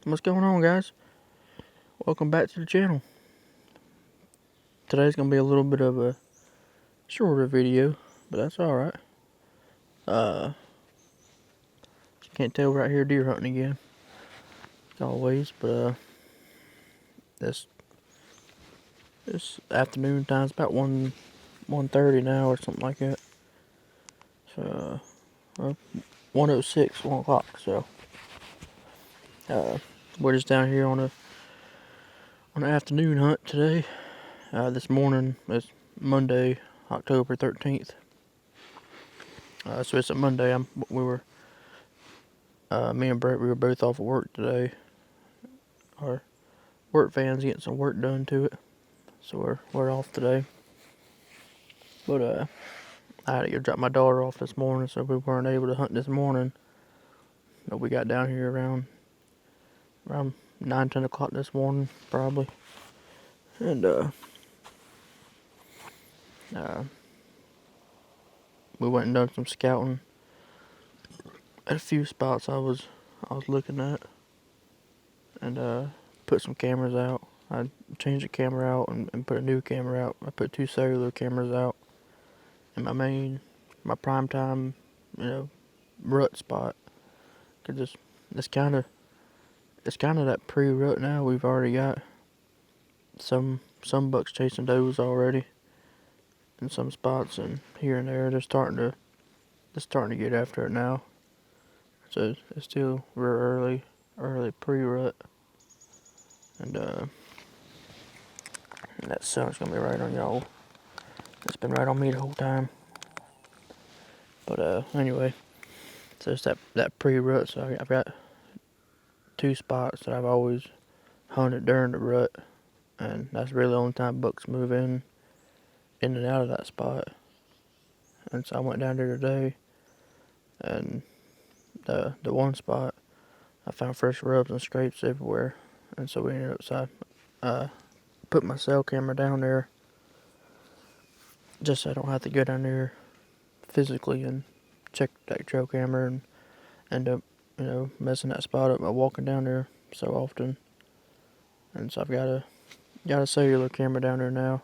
What's going on, guys? Welcome back to the channel. Today's gonna be a little bit of a shorter video, but that's alright. You can't tell, right here deer hunting again, as always, but this afternoon time's about 1:30 now or something like that. So 1:06, 1 o'clock. So we're just down here on an afternoon hunt today. This morning is Monday, October 13th. So it's a Monday. Me and Brett, we were both off of work today. Our work van's getting some work done to it, so we're off today. But I had to go drop my daughter off this morning, so we weren't able to hunt this morning. But we got down here around 9, 10 o'clock this morning, probably. And we went and done some scouting at a few spots I was looking at, and put some cameras out. I changed the camera out and put a new camera out. I put 2 cellular cameras out in my prime time, rut spot. Cause it's kind of that pre-rut now. We've already got some bucks chasing does already in some spots, and here and there they're starting to get after it now. So it's still real early pre-rut, and that sun's gonna be right on y'all. It's been right on me the whole time. But anyway, so it's that pre-rut. So I've got 2 spots that I've always hunted during the rut, and that's really the only time bucks move in and out of that spot. And so I went down there today, and the one spot I found fresh rubs and scrapes everywhere, and so we ended up. So I put my cell camera down there just so I don't have to go down there physically and check that trail camera and end up messing that spot up by walking down there so often. And so I've got a cellular camera down there now,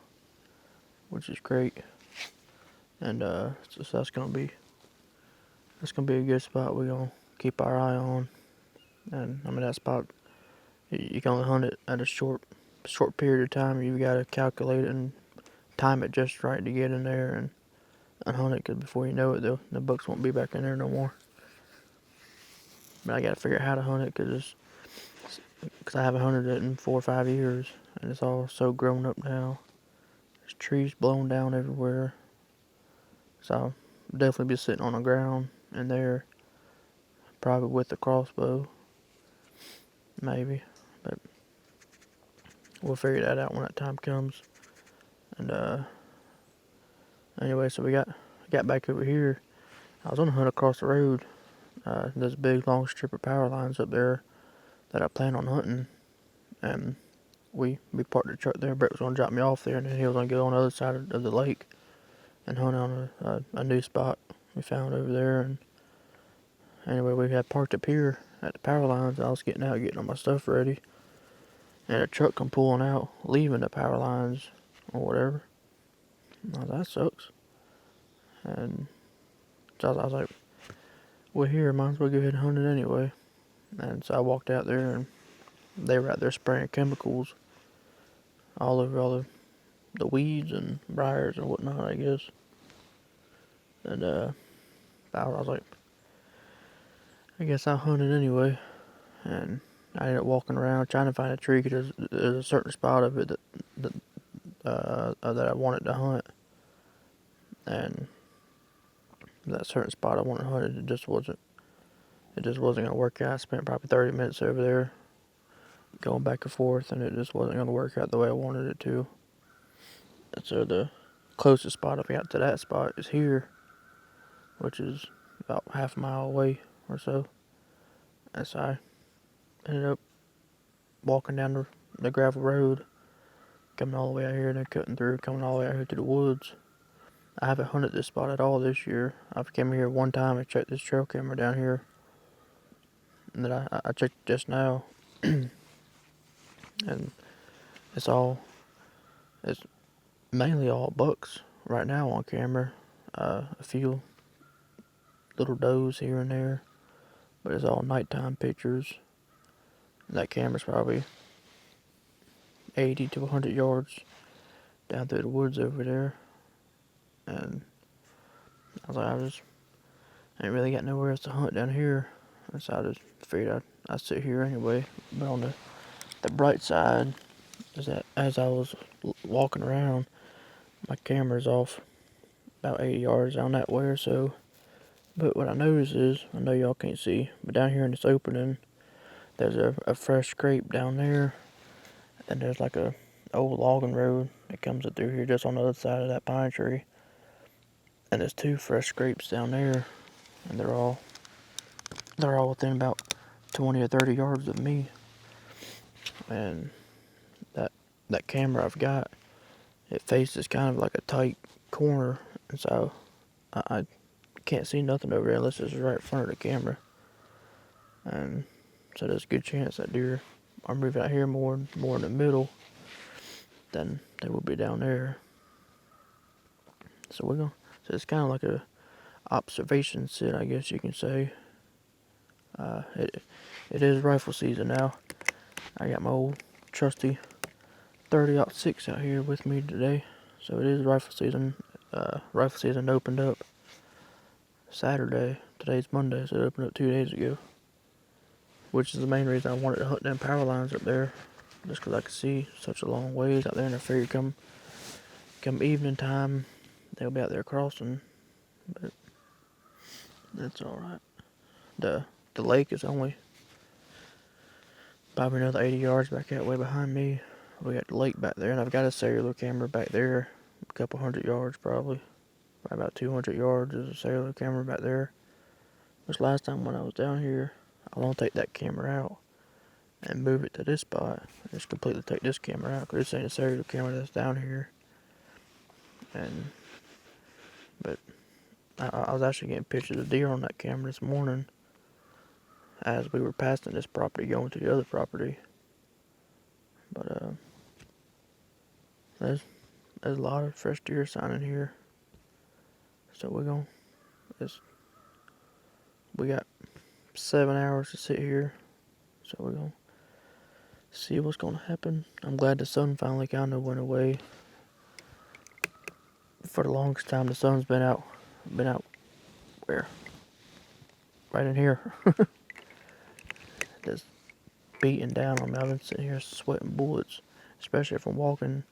which is great. And so that's gonna be a good spot we're gonna keep our eye on. And I mean, that spot, you can only hunt it at a short period of time. You've got to calculate it and time it just right to get in there and hunt it, because before you know it, the bucks won't be back in there no more. But I got to figure out how to hunt it, because I haven't hunted it in 4 or 5 years, and it's all so grown up now. There's trees blown down everywhere. So I'll definitely be sitting on the ground in there, probably with the crossbow, maybe. But we'll figure that out when that time comes. And anyway, so we got back over here. I was on a hunt across the road. There's a big long strip of power lines up there that I plan on hunting, and we parked the truck there. Brett was gonna drop me off there, and then he was gonna go on the other side of the lake and hunt on a new spot we found over there. And anyway, we had parked up here at the power lines. I was getting all my stuff ready, and a truck come pulling out, leaving the power lines or whatever. I was like, that sucks. And so I was like, we're here, might as well go ahead and hunt it anyway. And so I walked out there, and they were out there spraying chemicals all over all the weeds and briars and whatnot, I guess. And I was like, I guess I'll hunt it anyway. And I ended up walking around trying to find a tree, because there's a certain spot of it that I wanted to hunt. And that certain spot I wanted to hunt, it just wasn't gonna work out. I spent probably 30 minutes over there going back and forth, and it just wasn't gonna work out the way I wanted it to. And so the closest spot I've got to that spot is here, which is about half a mile away or so. And so I ended up walking down the gravel road, coming all the way out here, and then cutting through, coming all the way out here to the woods. I haven't hunted this spot at all this year. I've came here one time and checked this trail camera down here, and then I checked just now, And it's all, it's mainly all bucks right now on camera. A few little does here and there, but it's all nighttime pictures. And that camera's probably 80 to 100 yards down through the woods over there. And I was like, I ain't really got nowhere else to hunt down here. And so I just figured I'd sit here anyway. But on the bright side is that as I was walking around, my camera's off about 80 yards down that way or so. But what I noticed is, I know y'all can't see, but down here in this opening, there's a fresh scrape down there. And there's like a old logging road that comes up through here just on the other side of that pine tree. And there's 2 fresh scrapes down there, and they're all within about 20 or 30 yards of me. And that camera I've got, it faces kind of like a tight corner, and so I can't see nothing over there unless it's right in front of the camera. And so there's a good chance that deer are moving out here more in the middle than they will be down there. So it's kind of like a observation sit, I guess you can say. It is rifle season now. I got my old trusty 30-06 out here with me today, so it is rifle season. Rifle season opened up Saturday. Today's Monday, so it opened up 2 days ago. Which is the main reason I wanted to hunt them power lines up there, just because I could see such a long ways out there, and I figured come evening time, they'll be out there crossing. But that's all right. The lake is only probably another 80 yards back that way behind me. We got the lake back there, and I've got a cellular camera back there, a couple 100 yards probably about 200 yards is a cellular camera back there. This last time when I was down here, I want to take that camera out and move it to this spot. Just completely take this camera out, because this ain't a cellular camera that's down here. But I was actually getting pictures of deer on that camera this morning as we were passing this property going to the other property. But there's a lot of fresh deer signing here. So we got 7 hours to sit here. So we're gonna see what's gonna happen. I'm glad the sun finally kind of went away. For the longest time, the sun's been out where? Right in here. Just beating down on me. I've been sitting here sweating bullets, especially if I'm walking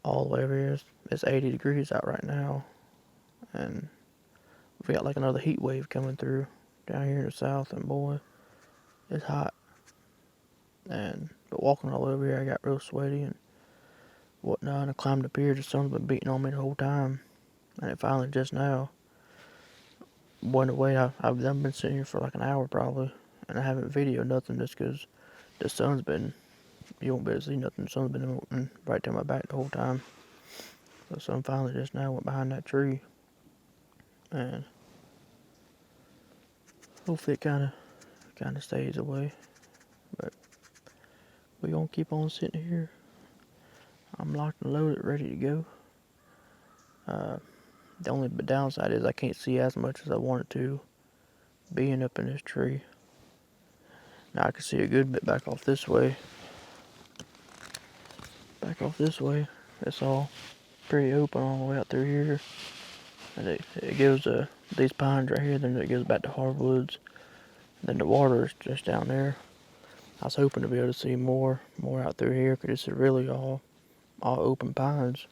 all the way over here. It's 80 degrees out right now, and we got like another heat wave coming through down here in the south, and boy, it's hot. But walking all over here, I got real sweaty and whatnot. And I climbed up here. The sun's been beating on me the whole time, and it finally just now went away. I've been sitting here for like an hour probably, and I haven't videoed nothing just because the sun's been, you won't be able to see nothing. The sun's been right to my back the whole time. So the sun finally just now went behind that tree, and hopefully it kind of stays away. But we gonna keep on sitting here. I'm locked and loaded, ready to go. The only downside is I can't see as much as I wanted to, being up in this tree. Now I can see a good bit back off this way. It's all pretty open all the way out through here. And it goes to these pines right here, then it goes back to hardwoods. Then the water is just down there. I was hoping to be able to see more out through here, because it's really all open pines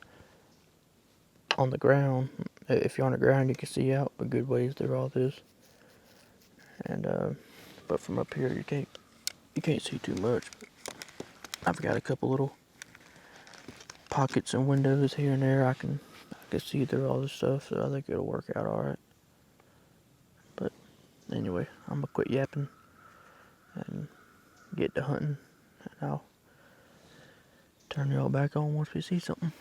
on the ground. If you're on the ground, you can see out a good ways through all this. And but from up here, you can't see too much. I've got a couple little pockets and windows here and there. I can see through all this stuff, so I think it'll work out all right. But anyway, I'm gonna quit yapping and get to hunting, and I'll turn y'all back on once we see something.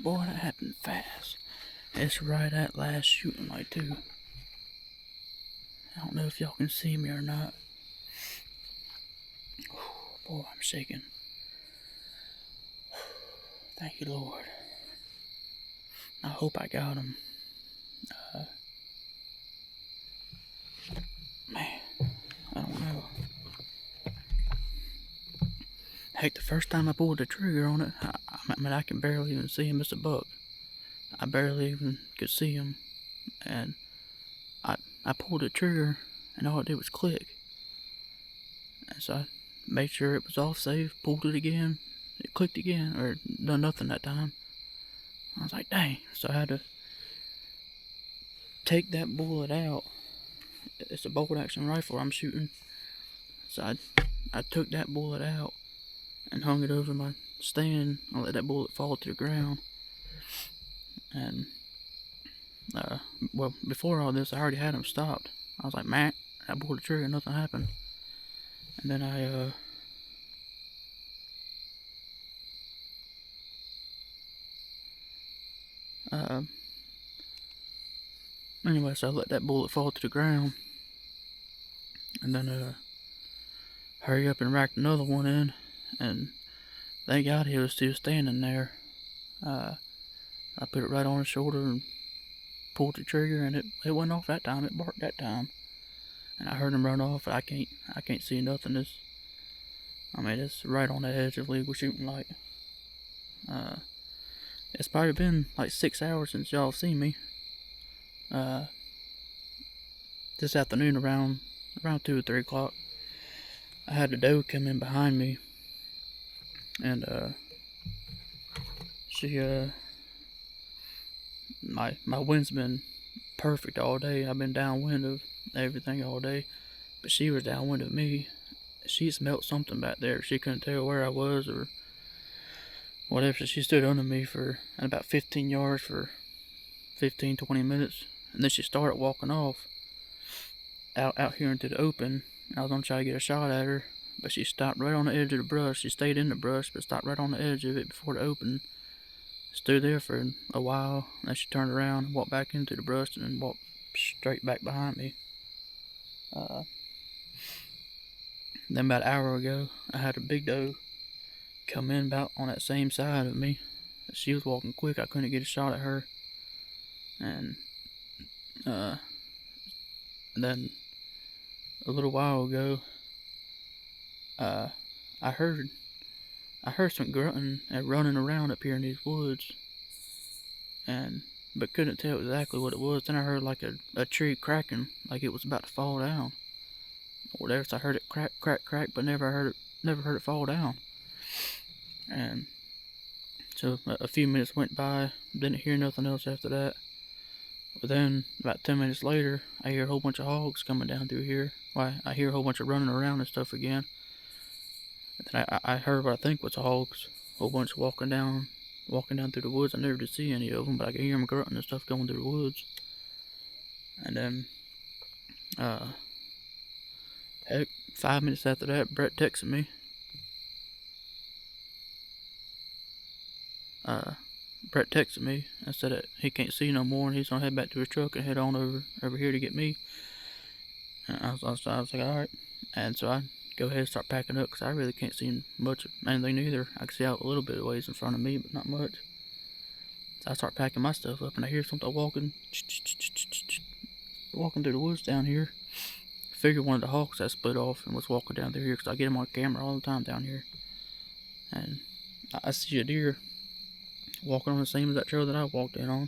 Boy, that happened fast. It's right at last shooting light too. I don't know if y'all can see me or not. Boy, I'm shaking. Thank you, Lord. I hope I got him. Man, I don't know. Heck, the first time I pulled the trigger on it, I can barely even see him as a buck. I barely even could see him. And I pulled the trigger, and all it did was click. And so I made sure it was off safe, pulled it again, it clicked again, or done nothing that time. I was like, dang. So I had to take that bullet out. It's a bolt action rifle I'm shooting. So I took that bullet out and hung it over my stand. I let that bullet fall to the ground. And well, before all this, I already had him stopped. I was like, man, I pulled the trigger, nothing happened. And then anyway, so I let that bullet fall to the ground. And then hurry up and racked another one in. And thank God he was still standing there. I put it right on his shoulder and pulled the trigger, and it went off that time. It barked that time, and I heard him run off. I can't see nothing. It's right on the edge of legal shooting light. It's probably been like 6 hours since y'all seen me. This afternoon around 2 or 3 o'clock, I had the doe come in behind me, and she my wind's been perfect all day. I've been downwind of everything all day, but she was downwind of me. She smelt something back there. She couldn't tell where I was or whatever. So she stood under me for about 15 yards for 15-20 minutes, and then she started walking off out here into the open. I was gonna try to get a shot at her, but she stopped right on the edge of the brush. She stayed in the brush, but stopped right on the edge of it before the open. Stood there for a while, and then she turned around and walked back into the brush and then walked straight back behind me. Then about an hour ago, I had a big doe come in about on that same side of me. She was walking quick. I couldn't get a shot at her. And then a little while ago, I heard some grunting and running around up here in these woods, but couldn't tell exactly what it was. Then I heard like a tree cracking, like it was about to fall down, or whatever. So I heard it crack, crack, crack, but never heard it fall down. And so a few minutes went by, didn't hear nothing else after that. But then about 10 minutes later, I hear a whole bunch of hogs coming down through here. Well, I hear a whole bunch of running around and stuff again. And then I heard what I think was hogs, a whole bunch walking down through the woods. I never did see any of them, but I could hear them grunting and stuff going through the woods. And then, heck, 5 minutes after that, Brett texted me. Brett texted me and said that he can't see no more, and he's gonna head back to his truck and head on over here to get me. And I was like, alright. And so I go ahead and start packing up, because I really can't see much of anything either. I can see out a little bit of ways in front of me, but not much. So I start packing my stuff up, and I hear something walking through the woods down here. I figured one of the hawks that split off and was walking down through here, because I get him on camera all the time down here. And I see a deer walking on the same exact trail that I walked in on.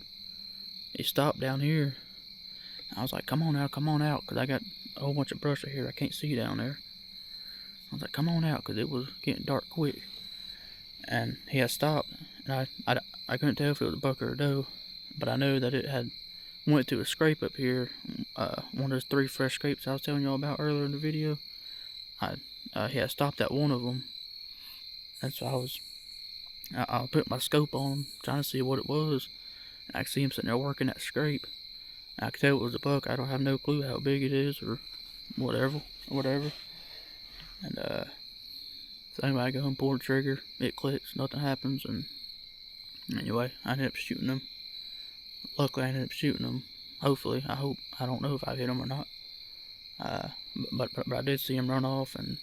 He stopped down here. I was like, come on out, because I got a whole bunch of brush right here I can't see down there. I was like, come on out, because it was getting dark quick. And he had stopped, and I couldn't tell if it was a buck or a doe, but I know that it had went to a scrape up here, one of those 3 fresh scrapes I was telling y'all about earlier in the video. He had stopped at one of them, and so I put my scope on him, trying to see what it was. And I could see him sitting there working that scrape. I could tell it was a buck. I don't have no clue how big it is or whatever. And so anyway, I go and pull the trigger. It clicks, nothing happens, and Anyway, I ended up shooting him. Luckily, I ended up shooting him. Hopefully, I hope. I don't know if I hit him or not. But I did see him run off and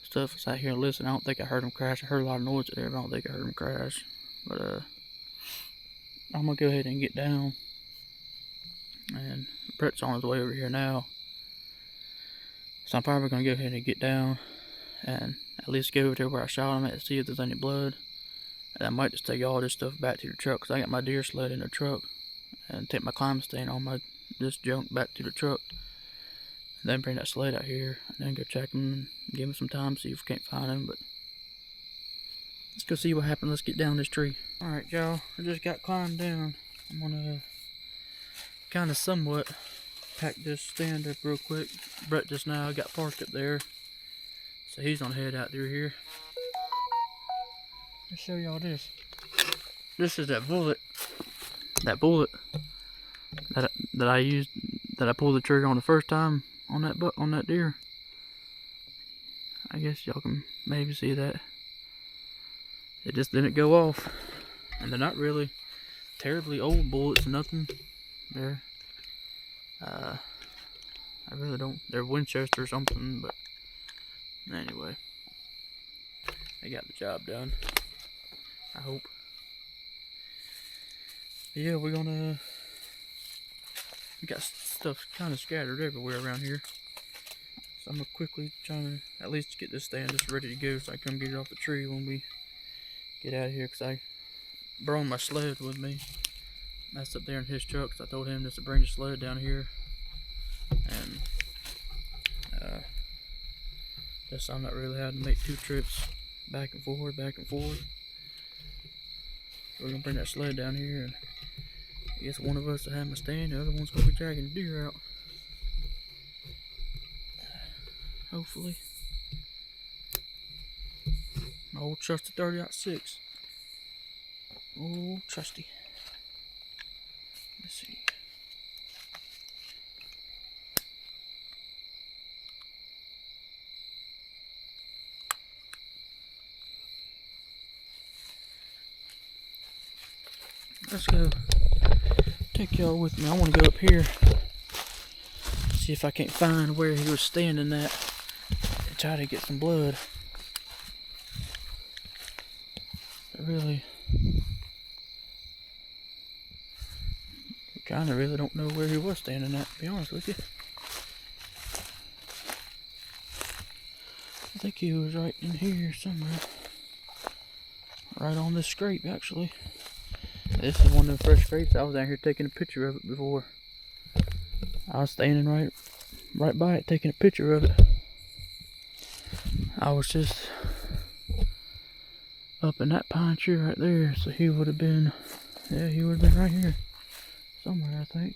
stuff. I sat here and listened. I don't think I heard him crash. I heard a lot of noise there, but I don't think I heard him crash. But I'm gonna go ahead and get down. And Brett's on his way over here now. So I'm probably gonna go ahead and get down and at least go over to where I shot him at to see if there's any blood. And I might just take all this stuff back to the truck, because I got my deer sled in the truck, and take my climb stand on my this junk back to the truck. And then bring that sled out here and then go check him and give him some time, see if we can't find him. But let's go see what happened. Let's get down this tree. Alright, y'all, I just got climbed down. I'm gonna kind of somewhat pack this stand up real quick. Brett just now got parked up there, so he's gonna head out through here. Let's show y'all this. This is that bullet that I used, that I pulled the trigger on the first time on that deer. I guess y'all can maybe see that. It just didn't go off, and they're not really terribly old bullets. Nothing. They're I really don't. They're Winchester or something, but anyway, they got the job done, I hope. But yeah, we got stuff kind of scattered everywhere around here, so I'm gonna quickly try to at least get this stand just ready to go, so I can come get it off the tree when we get out of here. Cause I brought my sled with me. That's up there in his truck, so I told him just to bring the sled down here, and just so I'm not really having to make 2 trips back and forth. So we're gonna bring that sled down here, and I guess one of us will have my stand, the other one's gonna be dragging the deer out. Hopefully. My old trusty 30-06. Old trusty. Let's see. Let's go. Take y'all with me. I want to go up here, see if I can't find where he was standing at, and try to get some blood. I really kind of really don't know where he was standing at, to be honest with you. I think he was right in here somewhere. Right on this scrape, actually. This is one of the first scrapes. I was out here taking a picture of it before. I was standing right by it taking a picture of it. I was just up in that pine tree right there, so he would have been, yeah, he would have been right here somewhere, I think.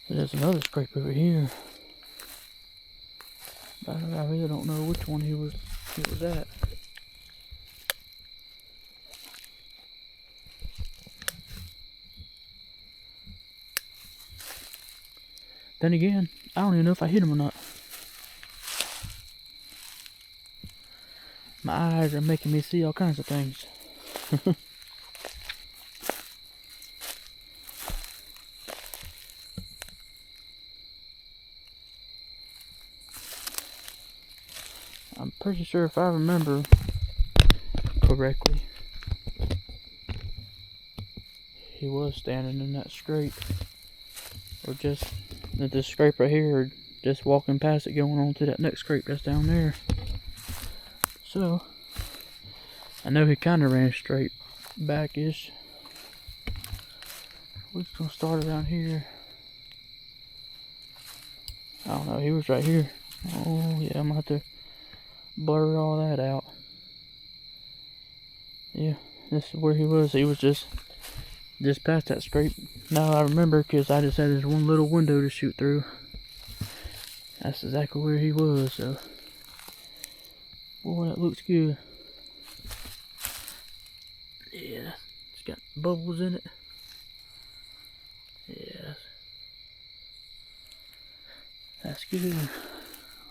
There's another scrape over here. But I really don't know which one he was at. Then again, I don't even know if I hit him or not. My eyes are making me see all kinds of things. I'm pretty sure if I remember correctly, he was standing in that scrape, or just at this scrape right here, or just walking past it going on to that next scrape that's down there. So I know he kind of ran straight back-ish. We're just gonna start around here. I don't know, he was right here. Oh yeah, I'm gonna have to blur all that out. Yeah, this is where he was. He was just just past that scrape. Now I remember because I just had this one little window to shoot through. That's exactly where he was, so. Boy, that looks good. Yeah, it's got bubbles in it. Yeah, that's good.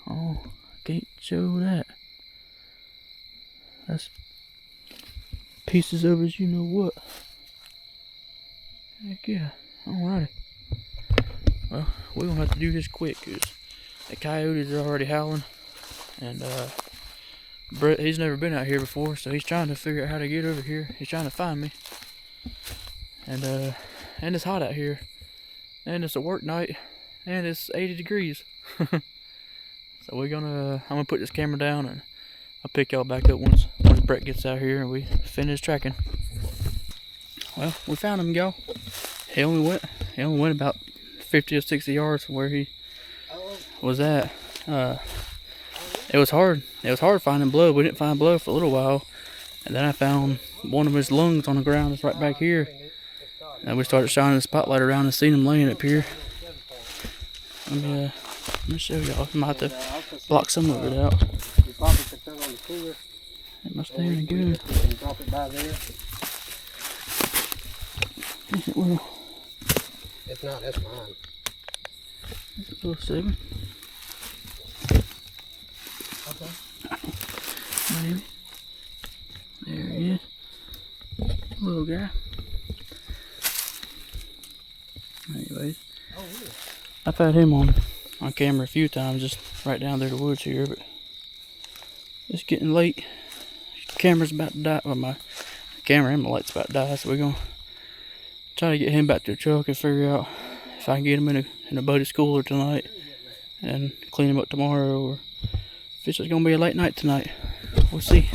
Oh, I can't show that. That's pieces of his you know what. Heck yeah. Alrighty. Well, we're gonna have to do this quick because the coyotes are already howling. And Brett, he's never been out here before, so he's trying to figure out how to get over here. He's trying to find me. And it's hot out here. And it's a work night. And it's 80 degrees. So I'm gonna put this camera down and I'll pick y'all back up once Brett gets out here and we finish tracking. Well, we found him, y'all. He only went about 50 or 60 yards from where he was at. It was hard. It was hard finding blood. We didn't find blood for a little while. And then I found one of his lungs on the ground. It's right back here. And we started shining the spotlight around and seen him laying up here. Let me show y'all. I might have to block some of it out. You probably could turn on the cooler. It must stay good. And drop it by there. It will. If not, that's mine. It's a little segment. Okay. Maybe. There he is. Little guy. Anyways. Oh, yeah. I've had him on camera a few times, just right down there the woods here, but it's getting late. Camera's about to die. Well, my camera and my light's about to die, so we're gonna try to get him back to the truck and figure out if I can get him in a buddy's cooler tonight and clean him up tomorrow, or if it's just gonna be a late night tonight. We'll see.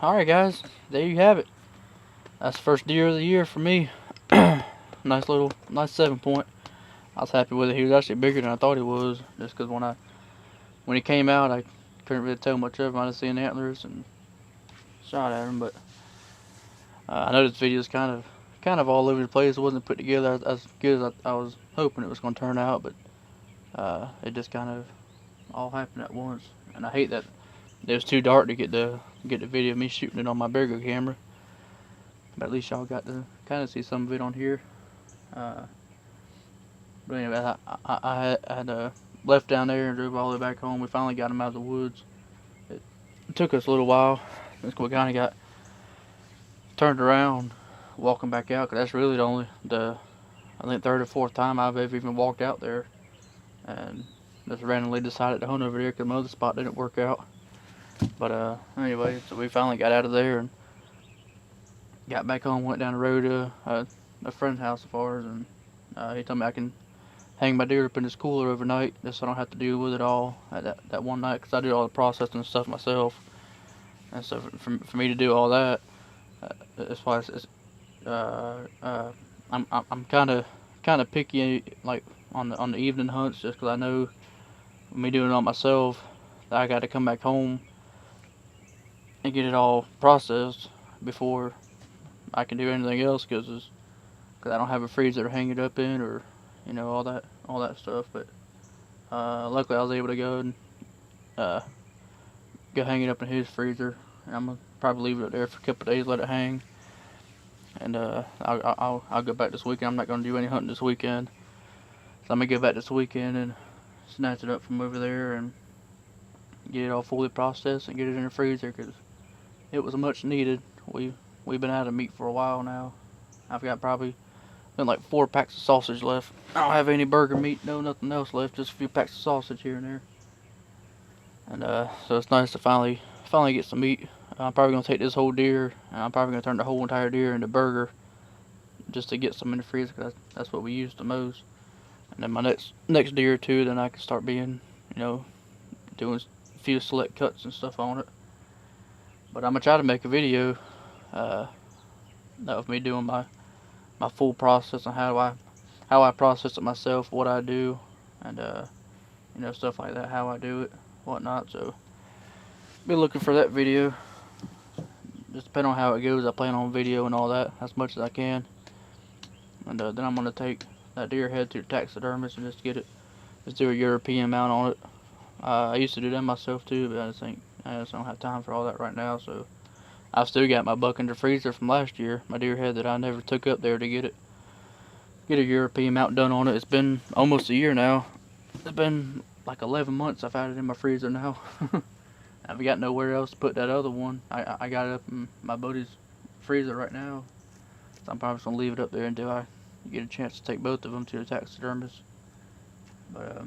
Alright guys, there you have it. That's the first deer of the year for me. Nice 7-point. I was happy with it. He was actually bigger than I thought he was, just because when he came out, I couldn't really tell much of him. I just seen antlers and shot at him. But I know this video is kind of all over the place. It wasn't put together as good as I was hoping it was going to turn out, but it just kind of all happened at once. And I hate that it was too dark to get the video of me shooting it on my bigger camera. But at least y'all got to kind of see some of it on here. But anyway, I had left down there and drove all the way back home. We finally got him out of the woods. It took us a little while. We kind of got turned around walking back out, because that's really I think third or fourth time I've ever even walked out there. And just randomly decided to hunt over there because my other spot didn't work out. But anyway, so we finally got out of there and got back home, went down the road to a friend's house of ours, and he told me I can hang my deer up in his cooler overnight, just so I don't have to deal with it all at that one night, because I did all the processing and stuff myself. And so for me to do all that, as far as I'm kind of picky, like on the evening hunts, just because I know me doing it all myself, that I got to come back home and get it all processed before I can do anything else, because I don't have a freezer to hang it up in, or all that stuff. But luckily I was able to go and go hang it up in his freezer, and I'm gonna probably leave it up there for a couple of days, let it hang, and I'll go back this weekend. I'm not gonna do any hunting this weekend, so I'm gonna go back this weekend and snatch it up from over there and get it all fully processed and get it in the freezer, because it was much needed. We've been out of meat for a while now. I've got probably like 4 packs of sausage left. I don't have any burger meat, nothing else left, just a few packs of sausage here and there. And so it's nice to finally get some meat. I'm probably gonna take this whole deer, and I'm probably gonna turn the whole entire deer into burger, just to get some in the freezer, because that's what we use the most. And then my next deer or two, then I can start doing a few select cuts and stuff on it. But I'm gonna try to make a video of me doing my full process on how I process it myself, what I do, and stuff like that, how I do it, whatnot. So be looking for that video. Just depending on how it goes, I plan on video and all that as much as I can. And then I'm gonna take that deer head to the taxidermist and just do a European mount on it. I used to do that myself too, but I just think So I don't have time for all that right now. So I've still got my buck in the freezer from last year, my deer head that I never took up there to get a European mount done on it. It's been almost a year now. It's been like 11 months I've had it in my freezer now. I've got nowhere else to put that other one. I got it up in my buddy's freezer right now. So I'm probably just going to leave it up there until I get a chance to take both of them to the taxidermist. But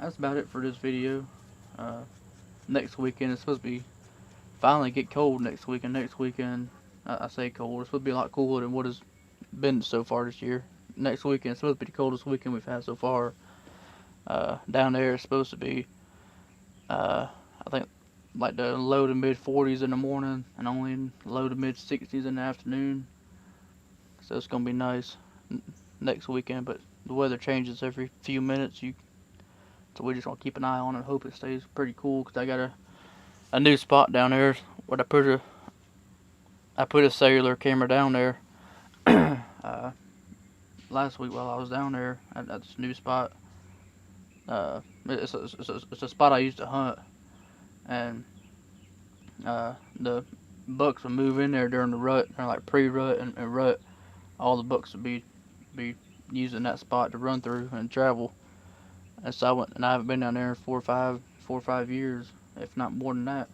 that's about it for this video. Next weekend it's supposed to be finally get cold next weekend. Next weekend, I say cold, it's supposed to be a lot cooler than what has been so far this year. Next weekend it's supposed to be the coldest weekend we've had so far. Down there it's supposed to be, I think, like the low to mid 40s in the morning and only low to mid 60s in the afternoon. So it's gonna be nice next weekend, but the weather changes every few minutes. So we just want to keep an eye on it and hope it stays pretty cool. Cause I got a new spot down there where I put a cellular camera down there last week while I was down there at this new spot. It's a spot I used to hunt, and the bucks would move in there during the rut, or like pre-rut and rut. All the bucks would be using that spot to run through and travel. And so I went, and I haven't been down there in 4 or 5 years, if not more than that.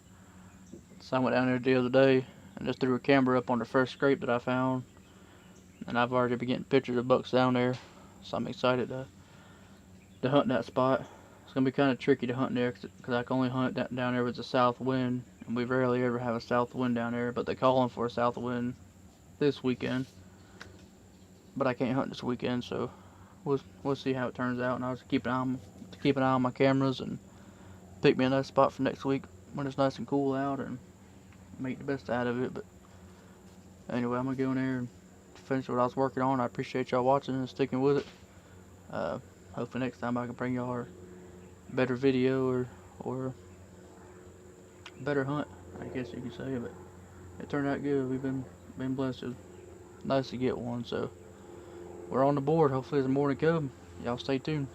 So I went down there the other day and just threw a camera up on the first scrape that I found, and I've already been getting pictures of bucks down there. So I'm excited to hunt that spot. It's gonna be kind of tricky to hunt there because I can only hunt down there with a south wind, and we rarely ever have a south wind down there. But they're calling for a south wind this weekend, but I can't hunt this weekend, so we'll see how it turns out. And I'll just keep an eye on my cameras and pick me a nice spot for next week when it's nice and cool out and make the best out of it. But anyway, I'm gonna go in there and finish what I was working on. I appreciate y'all watching and sticking with it. Hopefully next time I can bring y'all a better video or better hunt, I guess you could say. But it turned out good. We've been blessed. It was nice to get one. So we're on the board. Hopefully there's more to come. Y'all stay tuned.